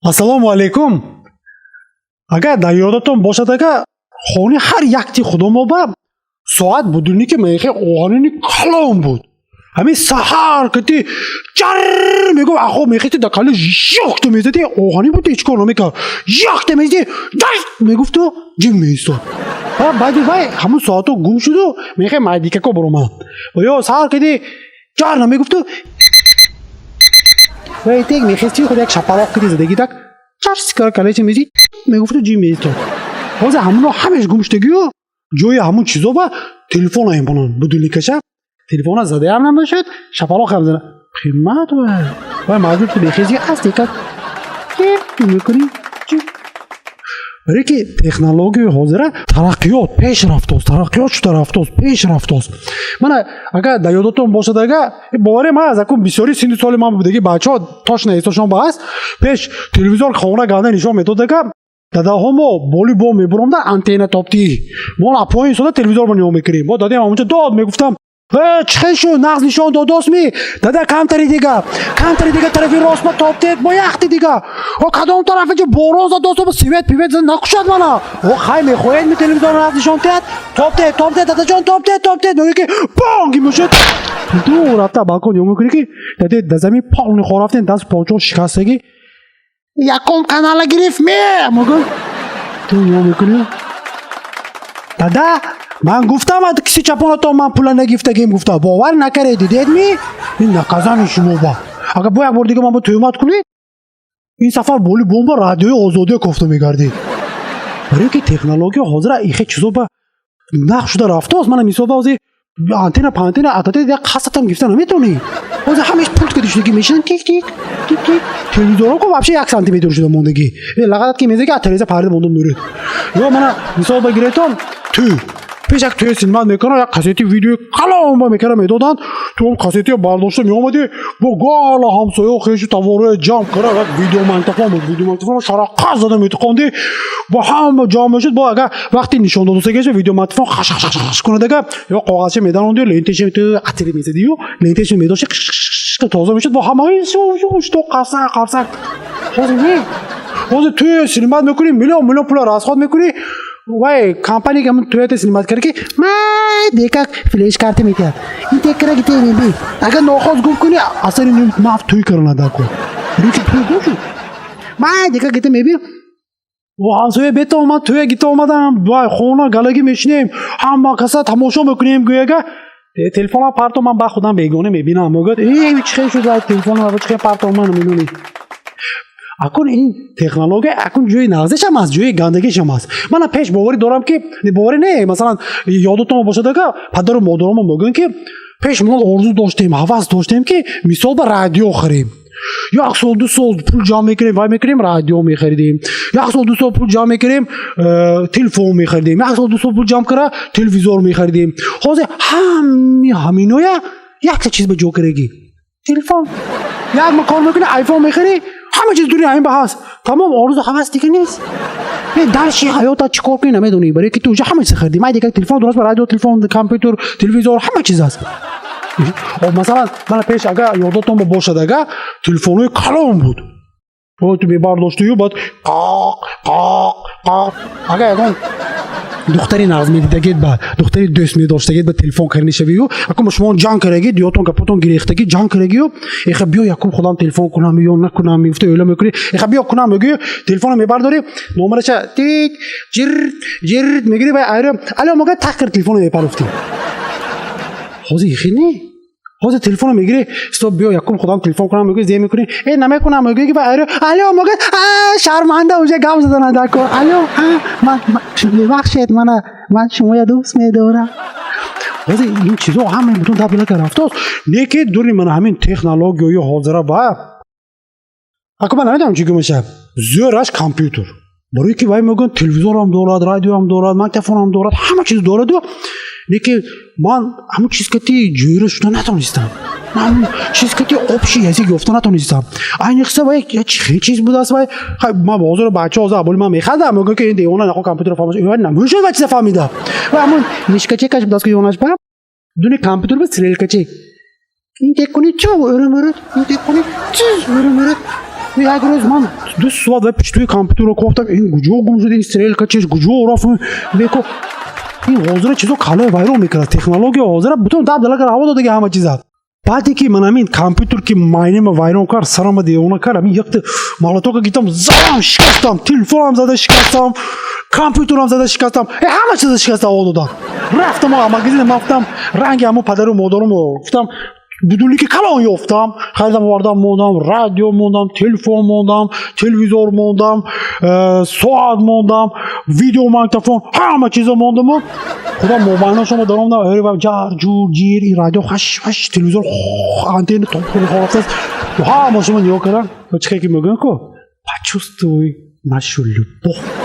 Ассалому алайкум. Агар дар ёдатон бошад, агар хони ҳар якти худомоба соат будуни ки мехе оҳанини калон буд. Ҳамин саҳар ки ти чар мегуфт ахо мехе дар кали ёхта мезади оҳани буд ҳеҷ кор намекард. Ёхта мезади даст мегуфту ҷим меистод. Баъди вай ҳамун соато гум шуду мехе майдикако буромад. Ё саҳар ки ти чар намегуфту вай тек мехести худ як шапалоқ ки ти задагӣ так чар сикара калечи мези мегуфту ҷим меистод. ҳозир ҳамуно ҳамеш гум шудагиё ҷои ҳамун чизо ба телефон аимбонан будуни каша телефона задаям набошад шапалоқ ҳам зана қимат вай маҷбур ки бехези аст декад ки мекунӣ баре ки технологияи ҳозира тараққиёт пешрафтост пешрафтост. Мана агар дар ёдотон бошад, агар боваре ман аз акун бисёри синни соли ман будаги бачаҳо тошна истошон ба аст пеш телевизор хона гарда нишон метод, агар дадаҳо мо боли бо мебуромда антенна топтӣ мо апоин сода телевизор ба нигоҳ мекунем. бо дадем ҳамунҷа дод мегуфтам чӣ шуд нағз нишон додосми дада камтари дига тарафи рост ма топтед бо яхти дига кадом тарафи борон задосо бо свет пивет накушад мана хай мехоҳед ми телевизор нағз нишон тед топтед дадаҷон топтед меге ки бонги мешуд ду рафта балкон ё мекуни ки даде да замин полни хорафтен даст полчо шикастаги якум канала гирифт мегӯ ту ё мекуни дада ман гуфтам киси чапонатон ман пула нагифтагим гуфта бовар накаред дидедми ин наказани шумо ба агар бо як бор дига ман бо тӯҳмат кунед ин сафар боли бомба радиои озодия кофта мегардед. барои ки технология ҳозира ихе чизо ба нақ шуда рафтааст. мана мисол ба ҳозир антенна пантенна атате як қасатам гирифта наметавонӣ. ҳозир ҳамеш пулт кади шудагӣ мешинан тик телевизорҳо ко вообще 1 сантиметр шуда мондагӣ лагадат ки мезаги телевизор парда монда муред. ё мана мисол ба гиретон тӯ пеш як тӯи синмат мекунад як касети видеои калон ба мекара медоданд ту он касетиро бардошта меомади бо гала ҳамсояо хешу тавороя ҷамъ кара як видеомагнитофон буд видеомагнитофон шараққас зада метиқонди бо ҳама ҷамъ мешуд. бо агар вақти нишондодасагиаш видеомагнитофон хашхаш кунад агар ё коғазча медаронди лентеши ту атири мезадию лентеши медошти тоза мешуд бо ҳамаи што қарсак ҳозир тӯи синмат мекунӣ миллион пула расход мекунӣ вай компания ҳамн тӯяте синмат кара ки май дека флеш карта метиҳад ин текара гите меби агар нохоз гум кунӣ асари мафт тӯй каранадако рики тӯй гушу май дека гите меби ҳамсоя бета омад тӯя гита омадам вай хона галагӣ мешинем ҳама каса тамошо мекунем гӯяга телефона парто ман ба худам бегона мебинам мегӯяд чихе шуд вай телефона чихе парто ман мебинӣ. акун ин технология акун ҷои нағзишам аст ҷои гандагишам аст. мана пеш боварӣ дорам ки боварӣ не масалан ёдотон бошад агар падару модаромо мегӯянд ки пеш мо орзу доштем ҳавас доштем ки мисол ба радио харем. 1 сол 2 сол пул ҷамъ мекунем вай мекунем радио мехаридем 1 сол 2 сол пул ҷамъ мекунем телефон мехаридем 1 сол 2 сол пул ҷамъ кара телевизор мехаридем. ҳозир ҳаминоя якта чиз ба ҷо карагӣ телефон як макор мекунӣ айфон мехарӣ ҳама чиз дуни ҳамин ба ҳаст тамом орзу ҳавас дига нест. дарши ҳаётат чӣ кор кунӣ намедонӣ барои ки ту уҷа ҳама чиз харидӣ май дика телефон дураст ба радио телефон компютер телевизор ҳама чиз аст. масалан мана пеш агар ёдотон бошад агар телефонои калон буд ту мебардоштию баъд агар ягон духтари нағз медидагед ба духтари дӯст медоштагед ба телефон каринишавию акун ба шумо ҷанг карагед ётон гапотон гирехтагӣ ҷанг карагию эха биё якум худам телефон кунам ё накунам мефта ёла мекунӣ эха биё кунам мегӯю телефонро мебардорӣ номераша тик ҷирт мегирӣ ба айро алё мога так кар телефонро мепарофтӣ. ҳозир ихе не ҳозир телефонро мегирӣ стоп биё якум худам телефон кунам мегӯи зем мекунӣ намекунам мегӯи ки ба айро алё мога шарманда уҷа гап заданадако алё бибахшед ман шумоя дӯст медорам. ҳозир ин чизо ҳама бутун даблака рафтааст не ки дури мана ҳамин технологияи ҳозира ба аку ман намедонам чӣ гумаша зӯраш компютер барои ки вай мегӯянд телевизорам дорад радиоам дорад мактафонам дорад ҳама чиз дораду лекин ман ҳамун чиз ки ти ҷӯйра шуда натонистам ҳамун чиз ки ти обши язик ёфта натонистам айниқса вай чихе чиз будааст вай ман ҳозир бачаҳо ҳозир аболи ман механдам мегӯянд ки ин девона нахо компютер фаҳмаш намешуд ва чиза фаҳмида ва ҳамун мишкачекаш будааст ки ёнаш ба дуни компютер ба стрелкачек ин тек кунӣ чу ӯра мурад ин тек кунӣ чиз ӯра мурад як раз ман дус свада пичтуи компьютерро кофтам ин куҷо гум шуд ин стрелка чист куҷо рафт беко ин ҳозира чизо қалай вайрон мекунад технология ҳозира бутун дабдала кар ҳаво додага ҳама чиза баъде ки ман ҳамин компьютер ки майнема вайрон кард сарама девона кард ҳамин якта молотока гирифтам задам шикастам телефонам зада шикастам компьютерам зада шикастам ҳама чиза шикаста ҳаво додам рафтам магазин мафтам ранги ҳамо падару модарумо гуфтам будулики калон ёфтам харидам овардам мондам радио мондам телефон мондам телевизор мондам соат мондам видеомагнитофон ҳама чизо мондаму худам мобайнашомо даромдам ҷар ҷур ҷир ин радио хаш телевизор антенна тоҳарафтаст ҳама шумо нигоҳ кардам чиқе ки мегӯям ко почувствуй нашу любовь